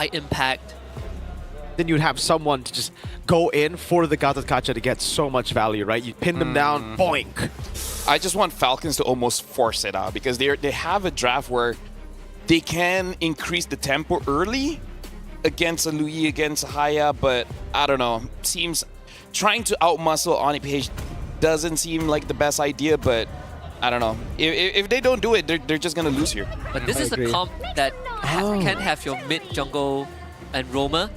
high impact. Then you'd have someone to just go in for the Gatotkacha to get so much value, right? You pin them down, boink. I just want Falcons to almost force it out because they have a draft where they can increase the tempo early against a Lui, against a Haya, but I don't know. Seems trying to outmuscle Onic PH doesn't seem like the best idea, but I don't know. If they don't do it, they're just gonna lose here. But this is a comp that can have your mid jungle and roamer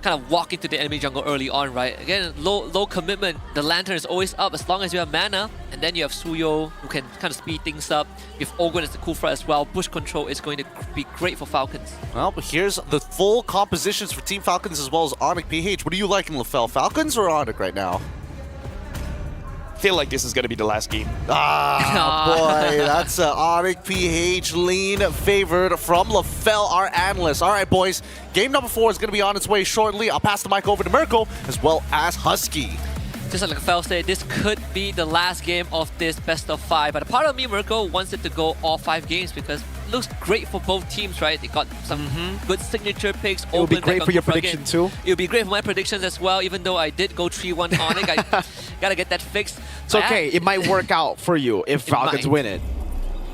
kind of walk into the enemy jungle early on, right? Again, low commitment. The lantern is always up as long as you have mana, and then you have Suyo who can kind of speed things up. You have Ogwen as the Kufra as well. Bush control is going to be great for Falcons. Well, but here's the full compositions for Team Falcons as well as Onic PH. What do you like in LaFell, Falcons or Onic right now? Feel like this is gonna be the last game. Boy, that's an Onic PH lean favored from LaFell, our analyst. All right, boys, game number 4 is gonna be on its way shortly. I'll pass the mic over to Mirko as well as Husky. Just like Fel said, this could be the last game of this best of 5. But a part of me, Mirko, wants it to go all 5 games because it looks great for both teams, right? They got some good signature picks. It would be great for your prediction too. It would be great for my predictions as well, even though I did go 3-1 Onic. I gotta get that fixed. It's okay. It might work out for you if Falcons win it.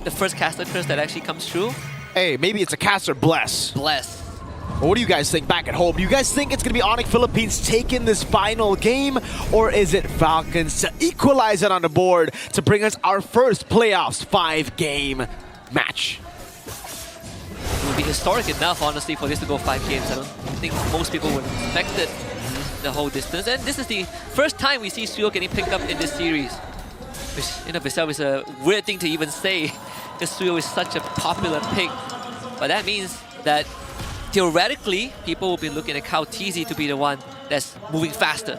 The first caster curse that actually comes true. Hey, maybe it's a caster bless. Bless. What do you guys think back at home? Do you guys think it's going to be Onic Philippines taking this final game? Or is it Falcons to equalize it on the board to bring us our first playoffs 5-game match? It would be historic enough, honestly, for this to go 5 games. I don't think most people would expect it the whole distance. And this is the first time we see Suyo getting picked up in this series. Which in of itself is a weird thing to even say, because Suyo is such a popular pick. But that means that theoretically, people will be looking at Kaotizi to be the one that's moving faster.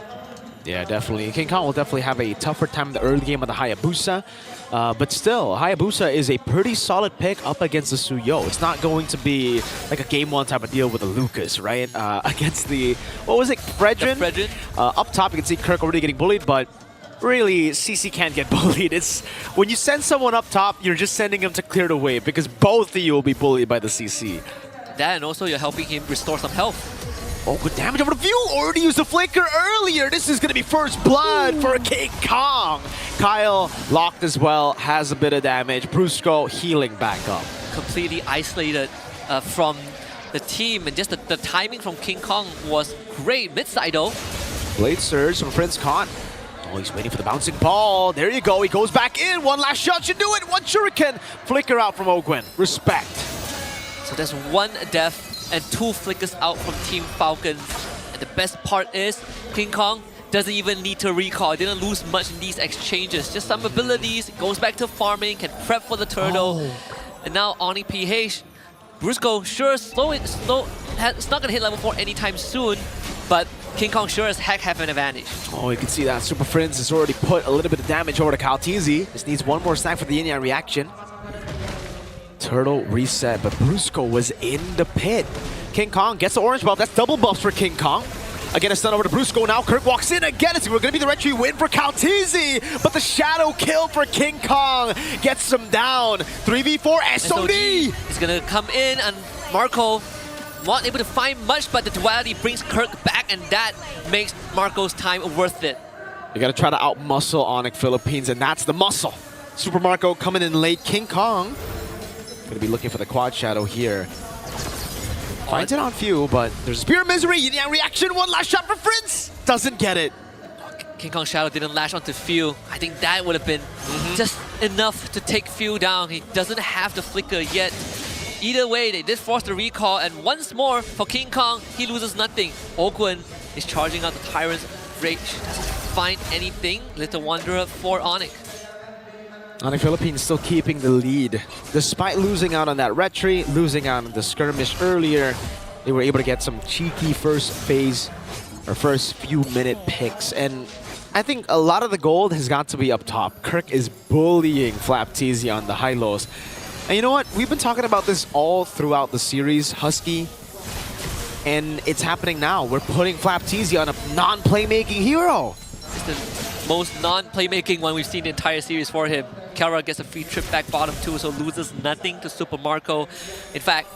Yeah, definitely. King Kong will definitely have a tougher time in the early game of the Hayabusa. But still, Hayabusa is a pretty solid pick up against the Suyo. It's not going to be like a game 1 type of deal with the Lucas, right? Against the, what was it, Fredrin? Fredrin. Up top, you can see Kirk already getting bullied, but really, CC can't get bullied. It's when you send someone up top, you're just sending him to clear the way because both of you will be bullied by the CC. That, and also you're helping him restore some health. Oh, good damage over the view. Already used the flicker earlier. This is going to be first blood for King Kong. Kyle locked as well, has a bit of damage. Brusco healing back up. Completely isolated from the team, and just the timing from King Kong was great. Mid-side though. Blade Surge from Prince Khan. Oh, he's waiting for the bouncing ball. There you go. He goes back in. One last shot should do it. One shuriken. Flicker out from Ogwen. Respect. So there's 1 death and 2 flickers out from Team Falcons. And the best part is, King Kong doesn't even need to recall. Didn't lose much in these exchanges. Just some abilities, goes back to farming, can prep for the turtle. And now Onic PH. Brusco, sure, it's not gonna hit level 4 anytime soon, but King Kong sure as heck have an advantage. Oh, you can see that Super Friends has already put a little bit of damage over to Kaotizi. Just needs 1 more snack for the yin-yang reaction. Turtle reset, but Brusco was in the pit. King Kong gets the orange buff. That's double buffs for King Kong. Again, a stun over to Brusco. Now Kirk walks in again. It's going to be the retry win for Kaotizi, but the shadow kill for King Kong gets him down. 3v4 SOD is going to come in, and Marco not able to find much, but the duality brings Kirk back, and that makes Marco's time worth it. You got to try to outmuscle Onic Philippines, and that's the muscle. Super Marco coming in late. King Kong going to be looking for the quad shadow here. Finds it on few, but there's a Spear of Misery. Yin-yang reaction. 1 last shot for Prince. Doesn't get it. King Kong Shadow didn't lash onto Few. I think that would have been just enough to take Few down. He doesn't have the flicker yet. Either way, they did force the recall, and once more for King Kong, he loses nothing. Ogwen is charging out the Tyrant's Rage. Doesn't find anything. Little Wanderer for Onic. Onic Philippines still keeping the lead. Despite losing out on that retry, losing out on the skirmish earlier, they were able to get some cheeky first phase or first few minute picks. And I think a lot of the gold has got to be up top. Kirk is bullying Flapteezy on the high lows. And you know what? We've been talking about this all throughout the series, Husky. And it's happening now. We're putting Flapteezy on a non-playmaking hero. It's the most non-playmaking one we've seen the entire series for him. Kara gets a free trip back bottom too, so loses nothing to Super Marco. In fact,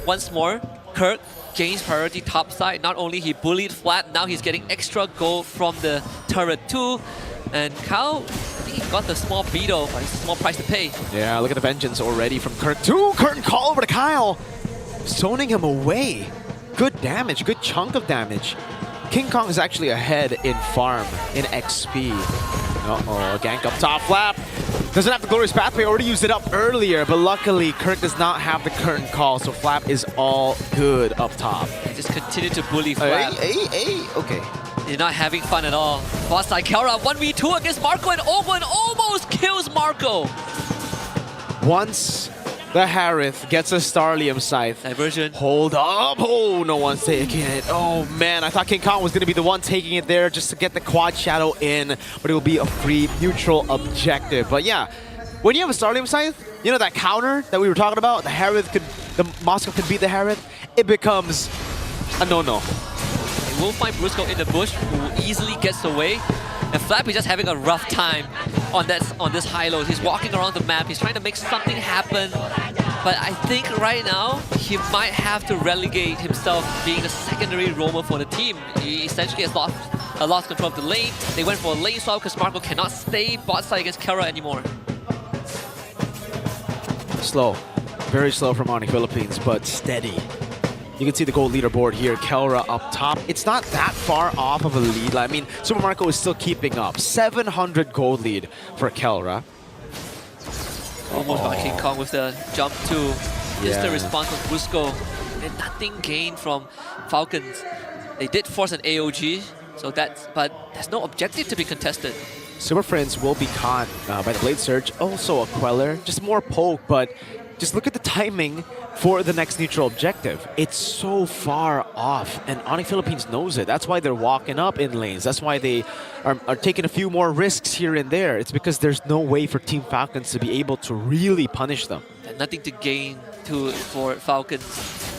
once more, Kirk gains priority top side. Not only he bullied Flap, now he's getting extra gold from the turret too. And Kyle, I think he got the small beetle, but it's a small price to pay. Yeah, look at the vengeance already from Kirk too. Curtain call over to Kyle. Zoning him away. Good damage, good chunk of damage. King Kong is actually ahead in farm, in XP. Uh-oh, gank up top. Flap doesn't have the glorious pathway, already used it up earlier, but luckily Kirk does not have the curtain call, so Flap is all good up top. He just continue to bully Flap. Okay. You're not having fun at all. Bot side Kelra 1v2 against Marco, and Owen almost kills Marco. Once the Harith gets a Starlium Scythe. Diversion. Hold up. Oh, no one's taking it. Oh, man. I thought King Kong was going to be the one taking it there just to get the quad shadow in, but it will be a free neutral objective. But yeah, when you have a Starlium Scythe, you know that counter that we were talking about? The Harith could, the Moscow could beat the Harith. It becomes a no-no. We'll find Brusco in the bush, who easily gets away. And Flap is just having a rough time on this high low. He's walking around the map, he's trying to make something happen. But I think right now, he might have to relegate himself being a secondary roamer for the team. He essentially has lost control of the lane. They went for a lane swap because Marco cannot stay bot side against Kara anymore. Slow. Very slow from Onic Philippines, but steady. You can see the gold leaderboard here, Kelra up top. It's not that far off of a lead. I mean, Super Marco is still keeping up. 700 gold lead for Kelra. Almost got King Kong with the jump too. Just the Yeah. response from Brusco. And nothing gained from Falcons. They did force an AOG, so but there's no objective to be contested. Super Friends will be caught by the Blade Surge. Also a Queller, just more poke, but just look at the timing for the next neutral objective. It's so far off, and Onic Philippines knows it. That's why they're walking up in lanes. That's why they are taking a few more risks here and there. It's because there's no way for Team Falcons to be able to really punish them. And nothing to gain for Falcons.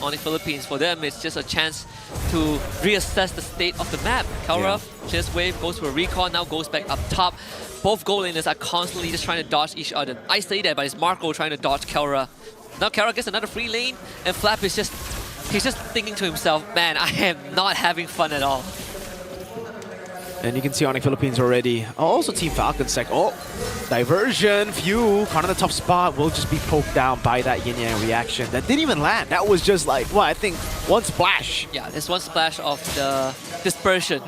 Onic Philippines, for them, it's just a chance to reassess the state of the map. Kelra, just wave, goes for a recon, now goes back up top. Both goal laners are constantly just trying to dodge each other. I say that, but it's Marco trying to dodge Kelra. Now Kelra gets another free lane, and Flap is he's just thinking to himself, man, I am not having fun at all. And you can see Onic Philippines already. Also Team Falcons like, oh, diversion, phew, caught in a tough spot, will just be poked down by that yin yang reaction. That didn't even land. That was just like, well, I think one splash. Yeah, there's one splash of the dispersion.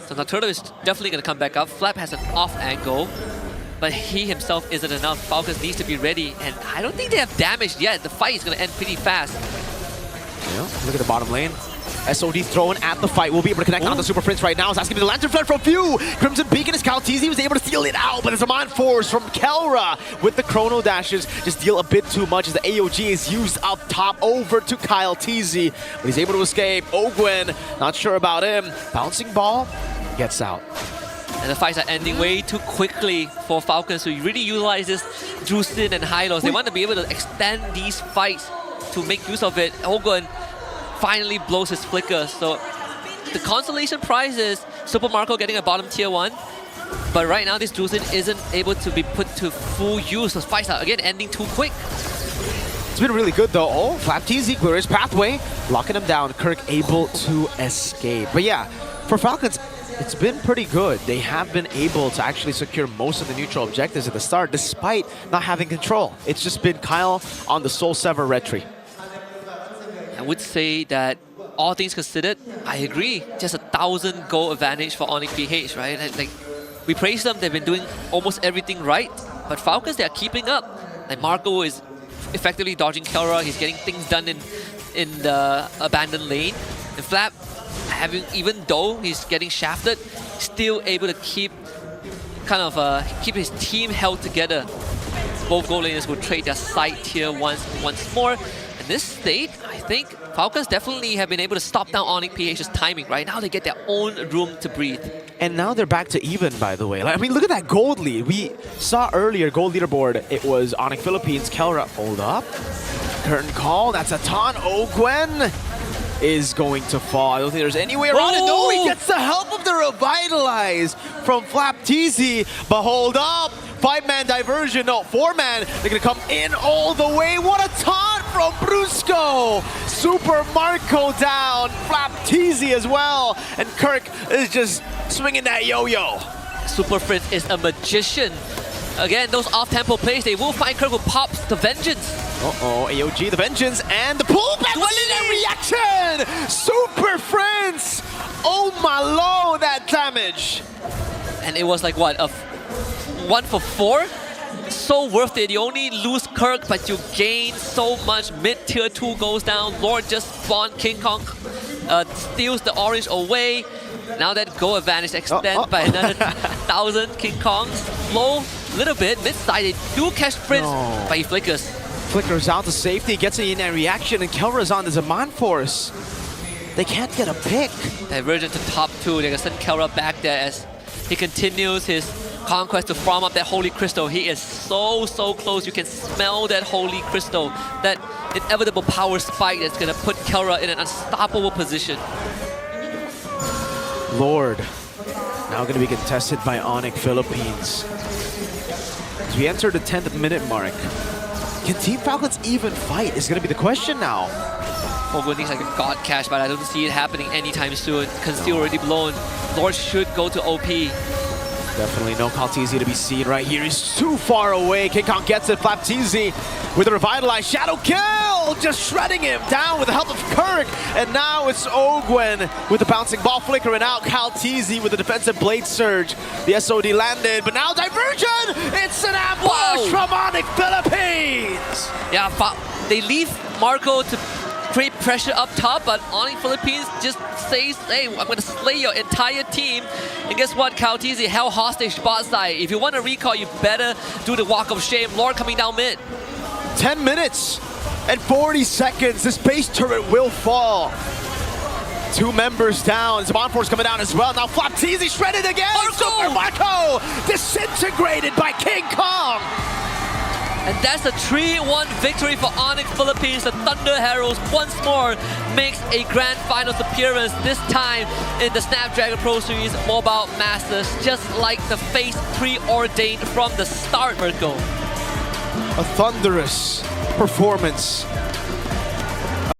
So Nocturno is definitely going to come back up. Flap has an off angle, but he himself isn't enough. Falcons needs to be ready, and I don't think they have damage yet. The fight is going to end pretty fast. Yeah, look at the bottom lane. SOD thrown at the fight. We'll be able to connect on the Super Prince right now. It's asking me the Lantern Flare from Few. Crimson Beacon is Kaltizi was able to steal it out, but it's a Mind Force from Kelra with the Chrono Dashes. Just deal a bit too much as the AOG is used up top over to Kyle Teasy. But he's able to escape. Ogwen, not sure about him. Bouncing ball gets out. And the fights are ending way too quickly for Falcons to really utilize this Drusin and Hylos. They want to be able to extend these fights to make use of it. Ogwen finally blows his flicker. So the consolation prize is Super Marco getting a bottom tier 1. But right now this Drusin isn't able to be put to full use. Those fights are again ending too quick. It's been really good though. Oh, Flap TZ clears pathway, locking him down. Kirk able to escape. But yeah, for Falcons, it's been pretty good. They have been able to actually secure most of the neutral objectives at the start, despite not having control. It's just been Kyle on the Soul Sever Retry. I would say that all things considered, I agree. Just 1,000 goal advantage for Onic PH, right? Like, we praise them, they've been doing almost everything right. But Falcons, they are keeping up. Like Marco is effectively dodging Kelra. He's getting things done in the abandoned lane. And Flap, even though he's getting shafted, still able to keep his team held together. Both goal laners will trade their side tier once more. In this state, I think Falcons definitely have been able to stop down Onic PH's timing. Right now, they get their own room to breathe. And now they're back to even, by the way. Like, I mean, look at that gold lead. We saw earlier, gold leaderboard, it was Onic Philippines, Kelra, hold up. Curtain call, that's a taunt. Ogwen is going to fall. I don't think there's any way around it. No, he gets the help of the Revitalize from Flap TZ. But hold up, 5-man diversion, no, 4-man. They're gonna come in all the way. What a taunt from Brusco. Marco! Super Marco down. Flapteasy as well. And Kirk is just swinging that yo-yo. Super Prince is a magician. Again, those off-tempo plays, they will find Kirk who pops the Vengeance. Uh-oh, AOG, the Vengeance, and the pullback with that reaction! Super Prince! Oh my lord, that damage! And it was like, what, a 1 for 4? So worth it. You only lose Kirk, but you gain so much. Mid-tier 2 goes down. Lord just spawned King Kong, steals the orange away. Now that goal advantage extends by another 1,000. King Kong slow a little bit. Mid-side, they do catch Prince, but he flickers. Flickers out to safety, gets an in reaction, and Kelrazon is a man force. They can't get a pick. Divergent to top 2. They're gonna send Kelra back there as he continues his conquest to farm up that Holy Crystal. He is so close. You can smell that Holy Crystal. That inevitable power spike that's gonna put Kelra in an unstoppable position. Lord, now going to be contested by Onic Philippines. As we enter the 10th minute mark, can Team Falcons even fight is going to be the question now. Fogun thinks like a god cash, but I don't see it happening anytime soon. Conceal already blown. Lord should go to OP. Definitely no Kaltizi to be seen right here. He's too far away. King Kong gets it. Flapteasy with a revitalized Shadow Kill, just shredding him down with the help of Kirk. And now it's Ogwen with the bouncing ball flickering out. Kaltizi with the defensive blade surge. The SOD landed, but now Diversion! It's an ambush from Onic Philippines! Yeah, they leave Marco to create pressure up top, but Onic Philippines just says, hey, I'm gonna slay your entire team. And guess what? Kaltizi held hostage bot side. If you want to recall, you better do the walk of shame. Lord coming down mid. 10 minutes and 40 seconds. This base turret will fall. 2 members down. Zaman Force coming down as well. Now Flapteasy shredded again. Super Marco disintegrated by King Kong. And that's a 3-1 victory for Onic Philippines. The Thunder Heralds once more makes a grand finals appearance, this time in the Snapdragon Pro Series Mobile Masters, just like the face preordained from the start, Mirko. A thunderous performance